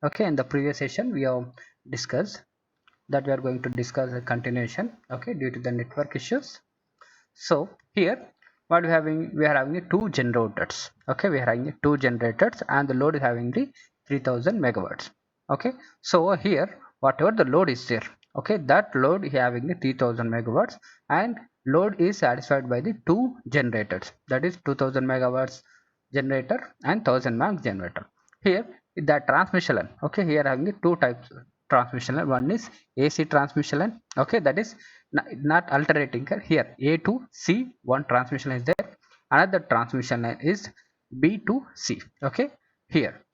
Okay, in the previous session we have discussed that we are going to discuss a continuation, okay, due to the network issues. So here what we are having two generators, okay, we are having two generators and the load is having the 3000 megawatts. Okay, so over here whatever the load is there, okay, that load is having the 3000 megawatts and load is satisfied by the two generators, that is 2000 megawatts generator and 1000 max generator. Here the transmission line, okay, here having the two types of transmission line. One is AC transmission line, okay, that is not alternating here. A to C one transmission line is there, another transmission line is B to C. Okay, here,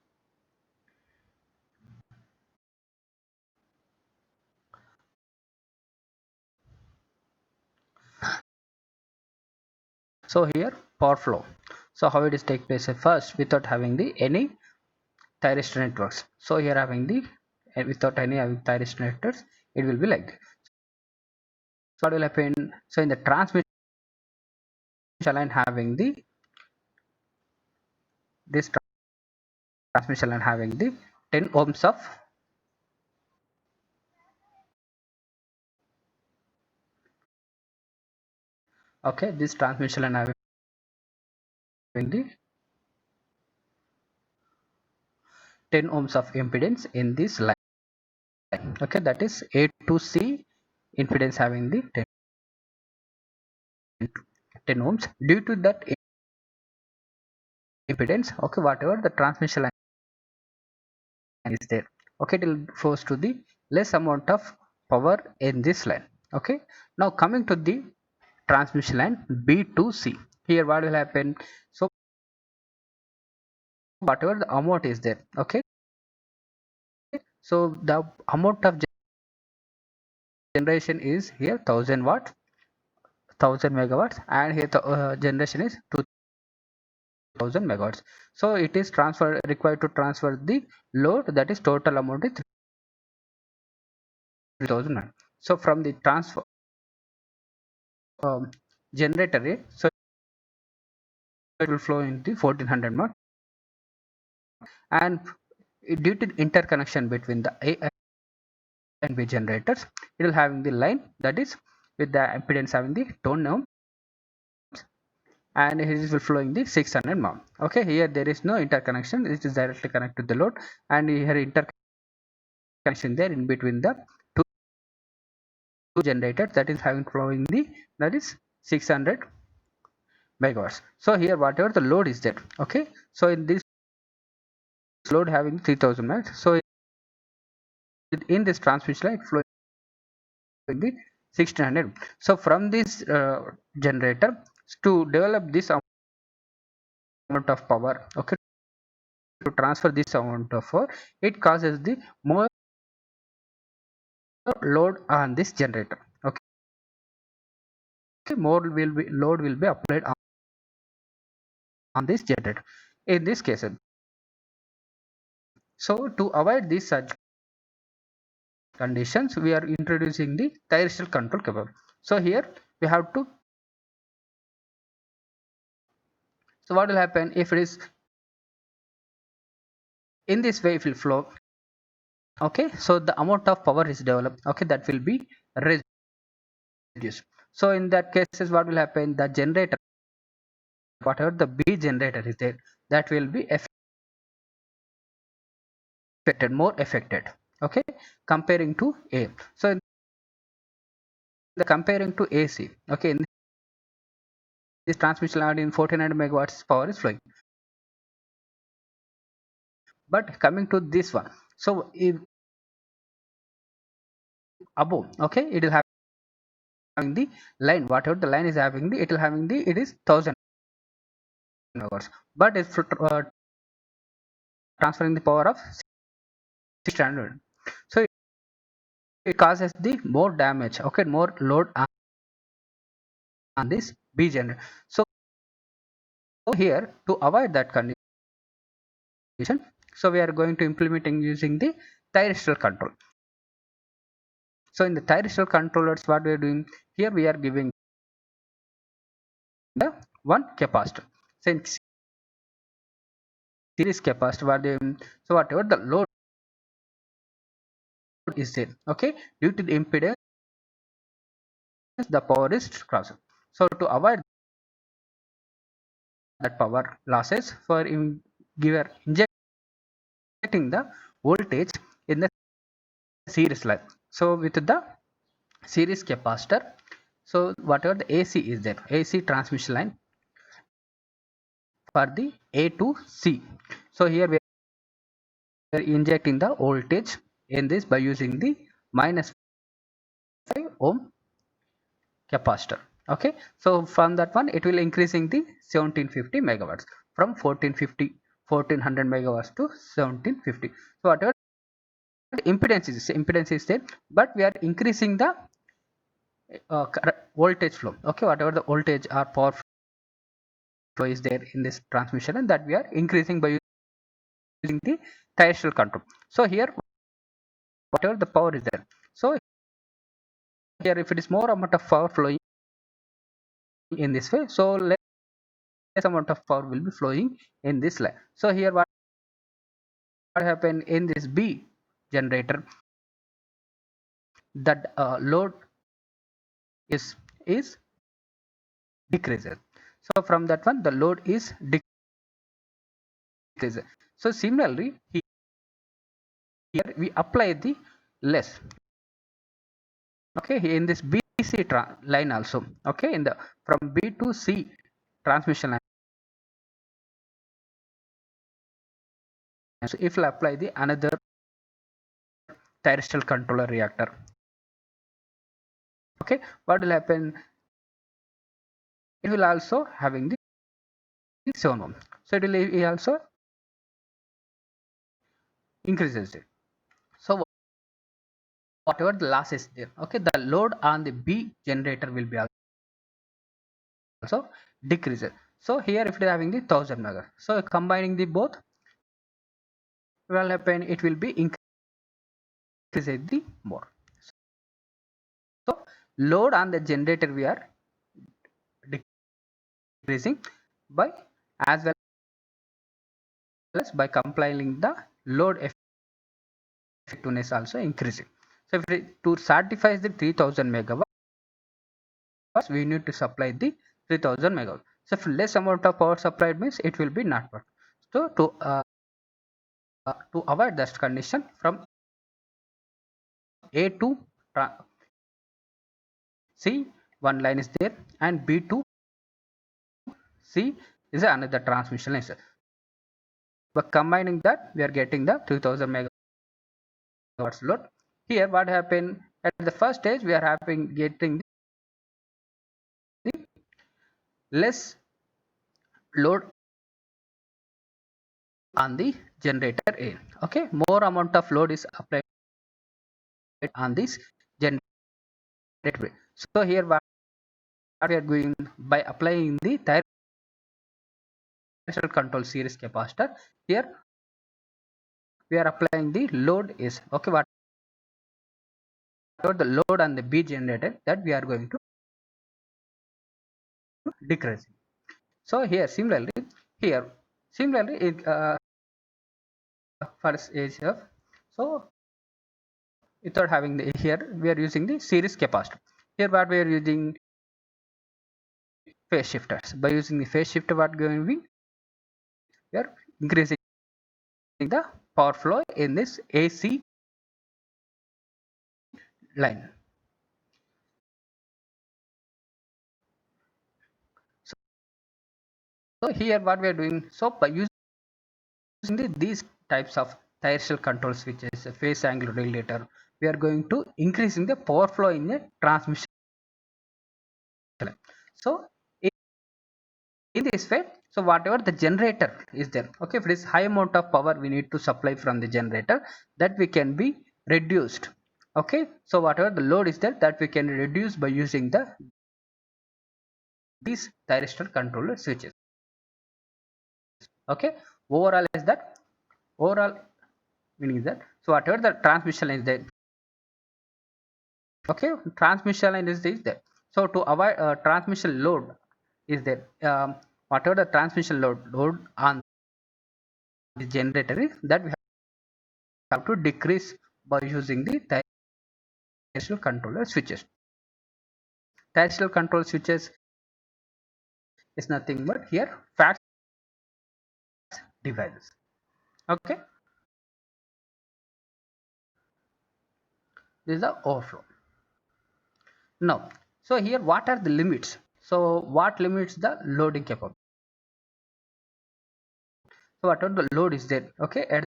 so here power flow, so how it is take place first without having the any thyristor networks. So here having the without any having thyristor networks, it will be like that. So what will happen, so in the transmission line having the this transmission line having the 10 ohms of, okay, this transmission line having the 10 ohms of impedance in this line. Okay, that is A to C impedance having the 10 ohms. Due to that impedance, okay, whatever the transmission line is there, okay, it will force to the less amount of power in this line. Okay, now coming to the transmission line B to C, here what will happen, so whatever the amount is there, okay, so the amount of generation is here 1000 watts, 1000 megawatts, and here the generation is 2000 megawatts. So it is transfer required to transfer the load, that is total amount is 3000. So from the transfer generator rate, so it will flow into 1400 watt, and due to interconnection between the A and B generators, it will having the line that is with the impedance having the 10 ohm, and it is flowing the 600 mount. Okay, here there is no interconnection, it is directly connected to the load, and here interconnection there in between the two generators, that is having flowing the, that is 600 megawatts. So here whatever the load is there, okay, so in this load having 3000 megawatts, so in this transmission line flowing the 1600. So from this generator to develop this amount of power, okay, to transfer this amount of power, it causes the more load on this generator. Okay, more will be load will be applied on this generator in this case. So to avoid these such conditions, we are introducing the thyristor control capable. So here we have to, so what will happen if it is in this way, it will flow, okay, so the amount of power is developed, okay, that will be reduced. So in that cases what will happen, the generator, whatever the B generator is there, that will be affected, more affected, okay, comparing to A. So in the comparing to AC, okay, in this transmission line in 1400 megawatts power is flowing, but coming to this one, so if above, okay, it is having the line, whatever the line is having the, it will having the, it is 1000 megawatts, but it's transferring the power of 600. So it causes the more damage, okay, more load on this B generator. So here to avoid that condition, so we are going to implementing using the thyristor control. So in the thyristor controllers, what we are doing here, we are giving the one capacitor. So in series capacitor, what they, so whatever the load is there. Okay, due to the impedance the power is crossed. So to avoid that power losses for injecting the voltage in the series line. So with the series capacitor, so whatever the AC is there, AC transmission line for the A to C. So here we are injecting the voltage in this by using the minus 5 ohm capacitor. Okay, so from that one it will increasing the 1750 megawatts from 1400 megawatts to 1750. So whatever impedance is there, but we are increasing the voltage flow. Okay, whatever the voltage or power flow is there in this transmission, and that we are increasing by using the tensile control. So here whatever the power is there, so here if it is more amount of power flowing in this way, so less amount of power will be flowing in this line. So here what happened in this B generator, that load is decreases. So from that one the load is decreases. So similarly here we apply the less. Okay, in this BC line also. Okay, in the from B to C transmission line. So if we apply the another thyristor controller reactor, okay, what will happen? It will also having the 7 ohm. So it will also increases it. So whatever the loss is there, okay, the load on the B generator will be also decreases. So here if it is having the 1000 mega, so combining the both, will happen it will be increases the more. So load on the generator we are decreasing by as well as by compiling the load effectiveness also increasing. So if to satisfy the 3000 megawatts, we need to supply the 3000 megawatts. So if less amount of power supplied means it will be not work. So to avoid that condition, from A to C one line is there, and B to C is another transmission line. But combining that we are getting the 3000 megawatts load. Here what happened at the first stage, we are getting the less load on the generator A. Okay, more amount of load is applied on this generator B. So here what we are doing by applying the thyristor control series capacitor, here we are applying the load is okay, whatever the load on the B generator, that we are going to decrease. So here similarly it first is of, so without having the, here we are using the series capacitor. Here what we are using phase shifters. By using the phase shifter, what going we are increasing the power flow in this AC line. So here what we are doing, so by using these types of thyristor control switches, a phase angle regulator, we are going to increasing the power flow in the transmission line. So in this way, so whatever the generator is there, okay, if it is high amount of power we need to supply from the generator, that we can be reduced. Okay, so whatever the load is there, that we can reduce by using these thyristor controller switches. Okay, overall is that, overall meaning is that, so whatever the transmission line is there, okay, transmission line is there, so to avoid transmission load is there, whatever the transmission load on the generator is, that we have to decrease by using the traditional controller switches. Traditional control switches is nothing but here fax devices. Okay, this is the overflow. Now, so here what are the limits? So what limits the loading capability? So what are the load is there? Okay, at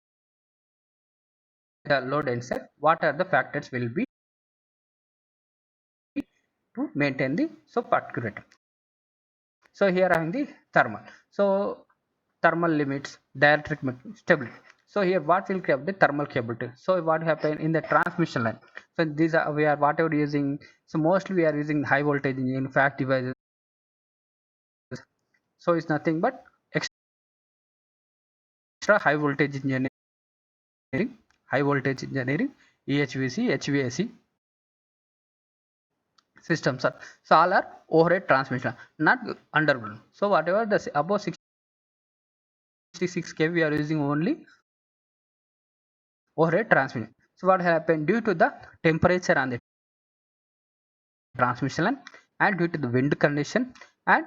the load inside, what are the factors will be to maintain the so particular. So here I am the thermal. So thermal limits, dielectric stability. So here what will create the thermal capability? So what happen in the transmission line? So these are we are whatever using. So mostly we are using high voltage in fact devices. So it's nothing but extra high voltage engineering, EHVC, HVAC systems are. So all are overhead transmission, not underground. So whatever the above 66 kV we are using only overhead transmission. So what happened due to the temperature on the transmission line and due to the wind condition and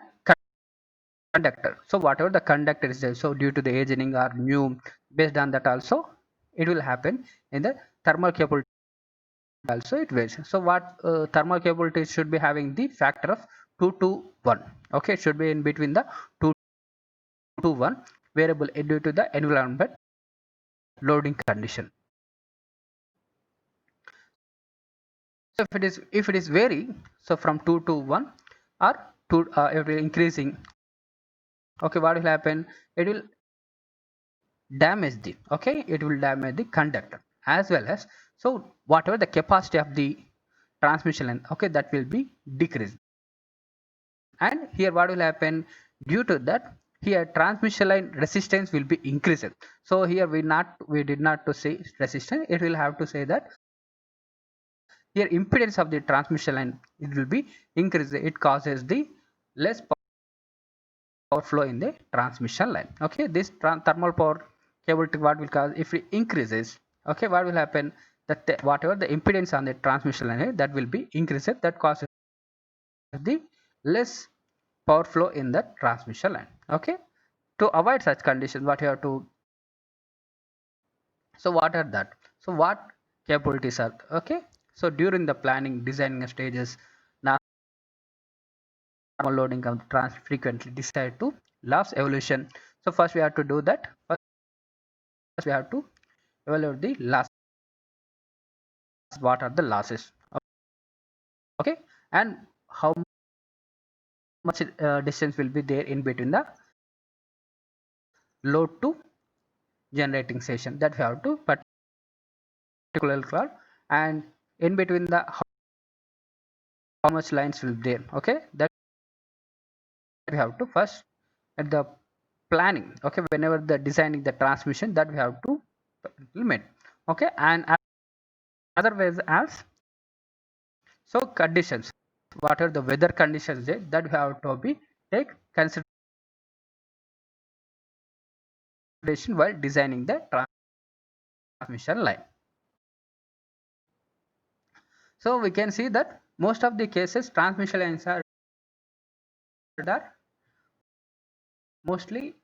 conductor. So whatever the conductor is there, so due to the aging or new, based on that also it will happen in the thermal capability also it varies. So what thermal capability should be having the factor of 2 to 1. Okay, it should be in between the 2 to 1 variable due to the environment loading condition. So if it is varying, so from 2 to 1 or 2 it will increasing. Okay, what will happen? It will damage the, okay, it will damage the conductor as well as, so whatever the capacity of the transmission line, okay, that will be decreased. And here what will happen due to that, here transmission line resistance will be increased. So here we did not to say resistance, it will have to say that here impedance of the transmission line, it will be increased. It causes the less power flow in the transmission line. Okay, this thermal power cable what will cause, if it increases, okay, what will happen, that whatever the impedance on the transmission line, that will be increased, that causes the less power flow in the transmission line. Okay, to avoid such conditions, what you have to, so what are that, so what capabilities are, okay, so during the planning designing stages, now loading comes frequently decide to loss evolution. So first we have to do that, first we have to evaluate the loss, what are the losses, okay, and how much distance will be there in between the load to generating station, that we have to particular call, and in between the how much lines will be there, okay, that we have to first at the planning, okay, whenever the designing the transmission, that we have to implement. Okay, and other ways as, so conditions, what are the weather conditions there, that we have to be take consideration while designing the transmission line. So we can see that most of the cases transmission lines are mostly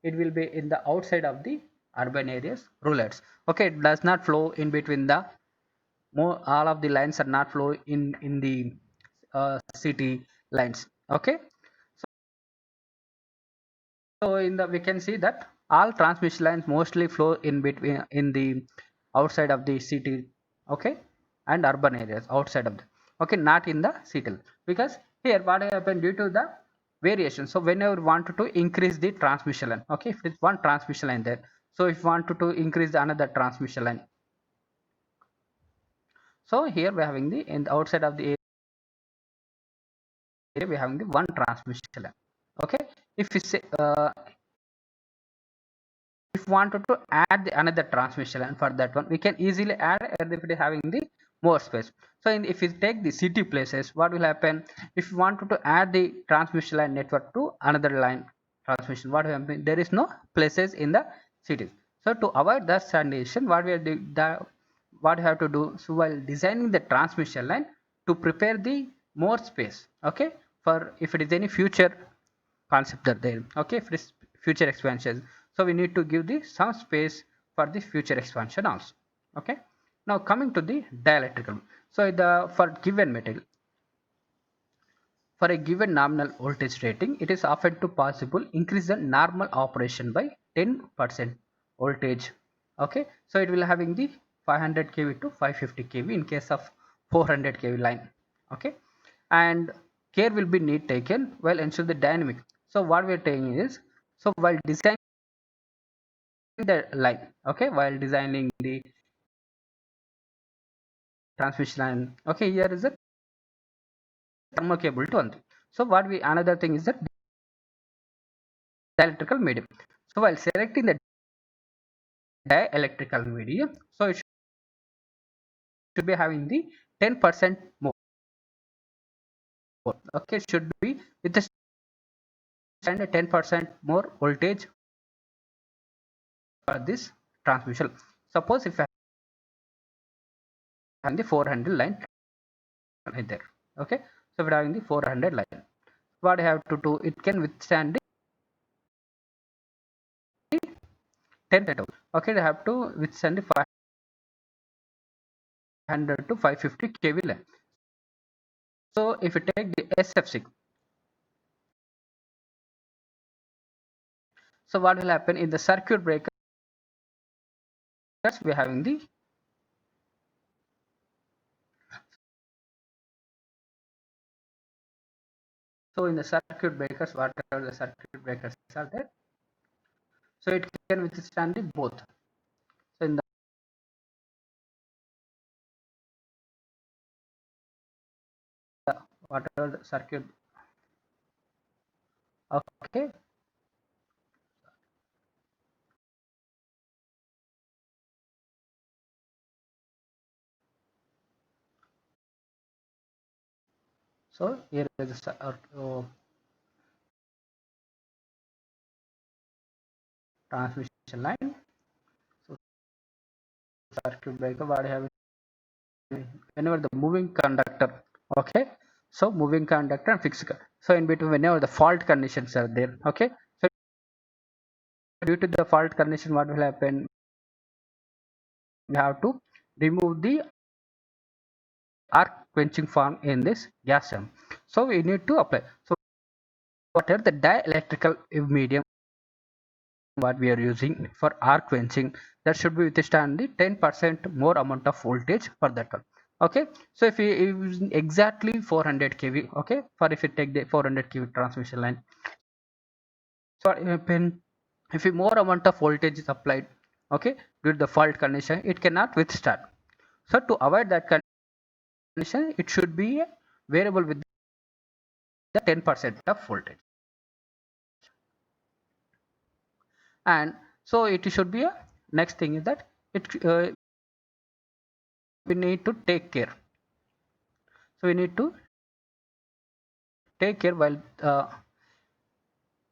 it will be in the outside of the urban areas, rulers. Okay, it does not flow in between the more, all of the lines are not flow in the city lines. Okay, so in the we can see that all transmission lines mostly flow in between in the outside of the city, okay, and urban areas outside of the, okay, not in the city, because here what happened due to the variation. So whenever we want to increase the transmission line, okay, if it's one transmission line there, so if you want to increase the another transmission line, so here we are having the in the outside of the area we are having the one transmission line. Okay, if you say if wanted to add the another transmission line, for that one we can easily add if it is having the more space. So if you take the city places, what will happen, if you wanted to add the transmission line network to another line transmission, what will happen, there is no places in the cities. So to avoid that condition, what we are doing, what you have to do, so while designing the transmission line, to prepare the more space, okay, for if it is any future concept are there, okay, if it is future expansion, so we need to give the some space for the future expansion also, okay. Now coming to the dielectrical, so the for given material, for a given nominal voltage rating, it is often to possible increase the normal operation by 10% voltage. Okay, so it will having the 500 kV to 550 kV in case of 400 kV line. Okay, and care will be need taken while ensure the dynamic. So what we are saying is, so while designing the line, okay, while designing the transmission line, okay, here is a thermal cable to one. So what we another thing is that dielectrical medium. So while selecting the dielectrical medium, so it should be having the 10% more. Okay, it should be with the standard 10% more voltage for this transmission. Suppose if I have the 400 line right there, okay, so if I having the 400 line, what I have to do, it can withstand the 10, okay, I have to withstand the 500 to 550 kV line. So if you take the SF6, so what will happen in the circuit breakers, we are having the, so in the circuit breakers, whatever the circuit breakers are there, so it can withstand the both. So in the whatever the circuit, okay, so here is a transmission line. So circuit breaker, what I have, whenever the moving conductor, okay, so moving conductor and fixed so in between whenever the fault conditions are there, okay, so due to the fault condition, what will happen, we have to remove the arc quenching form in this gas chamber, so we need to apply, so whatever the dielectrical medium what we are using for arc quenching, that should be withstand the 10% more amount of voltage for that one. Okay, so if we use exactly 400 kV, okay, for if you take the 400 kV transmission line, so if a more amount of voltage is applied, okay, due to the fault condition, it cannot withstand. So to avoid that condition, it should be variable with the 10% of voltage, and so it should be a next thing is that it we need to take care, so we need to take care while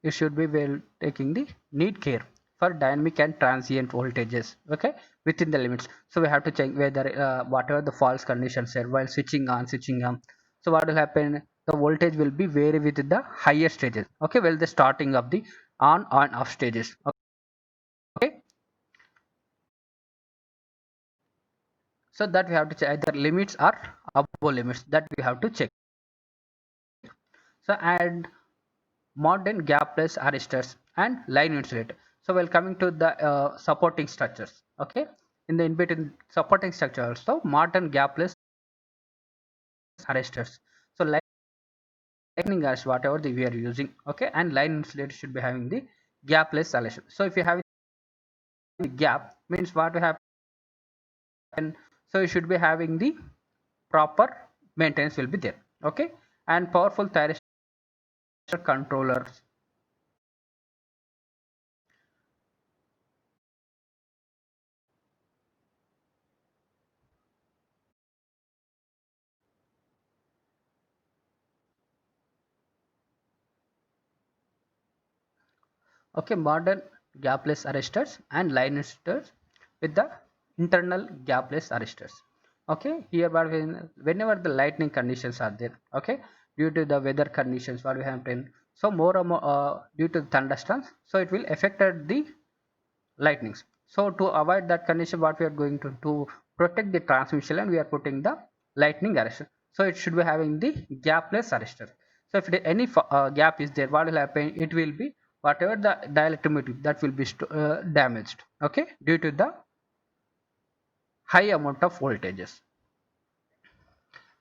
you should be well taking the need care for dynamic and transient voltages, okay, within the limits. So we have to check whether whatever the false conditions are while switching on, so what will happen, the voltage will be vary with the higher stages, okay, well the starting of the on off stages, okay, so that we have to check either limits or above limits, that we have to check. So and modern gapless arresters and line insulator. So while coming to the supporting structures, okay, in the in between supporting structure also modern gapless arresters. So lightning as whatever we are using, okay, and line insulator should be having the gapless arrestor. So if you have the gap, means what will happen, so you should be having the proper maintenance will be there, okay, and powerful thyristor controllers. Okay, modern gapless arresters and line arresters with the internal gapless arresters. Okay, here whenever the lightning conditions are there, okay, due to the weather conditions what we have been, so more and more due to thunderstorms, so it will affect the lightnings. So to avoid that condition, what we are going to protect the transmission line, we are putting the lightning arrestor. So it should be having the gapless arrestor. So if any gap is there, what will happen? It will be whatever the dielectric that will be damaged. Okay, due to the high amount of voltages.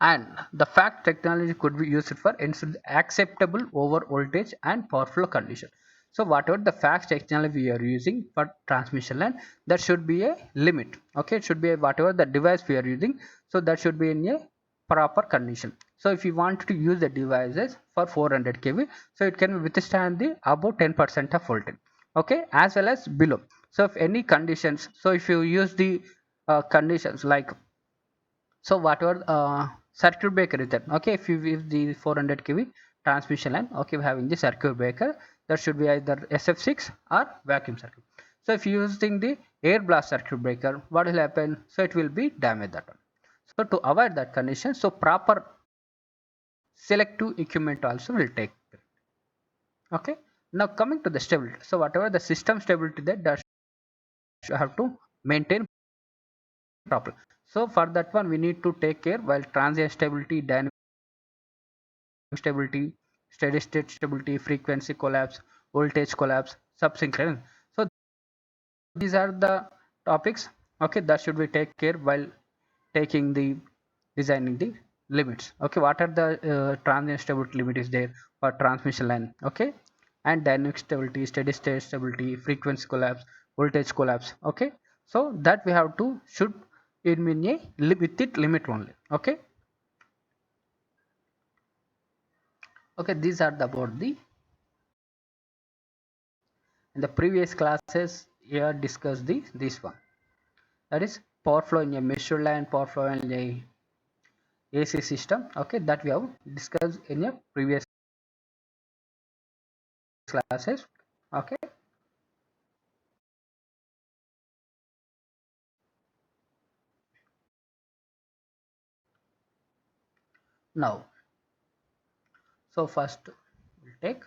And the fact technology could be used for ensure acceptable over voltage and power flow condition. So whatever the fact technology we are using for transmission line, there should be a limit. Okay, it should be whatever the device we are using, so that should be in a proper condition. So if you want to use the devices for 400 kV, so it can withstand the above 10% of voltage, okay, as well as below. So if any conditions, so if you use the conditions like, so whatever circuit breaker is that, okay, if you use the 400 kV transmission line, okay, we're having the circuit breaker, that should be either SF6 or vacuum circuit. So if you using the air blast circuit breaker, what will happen? So it will be damaged that one. So to avoid that condition, so proper selective equipment also will take. Okay, now coming to the stability, so whatever the system stability that you have to maintain properly. So for that one we need to take care while transient stability, dynamic stability, steady state stability, frequency collapse, voltage collapse, subsynchronous. So these are the topics, okay, that should be take care while taking the designing the limits. Okay, what are the transient stability limit is there for transmission line, okay, and dynamic stability, steady state stability, frequency collapse, voltage collapse. Okay, so that we have to should it mean a with it limit only. Okay, okay, these are the about the in the previous classes here discussed this one, that is power flow in a measured line, power flow in a AC system, okay, that we have discussed in a previous classes. Okay, now, so first we'll take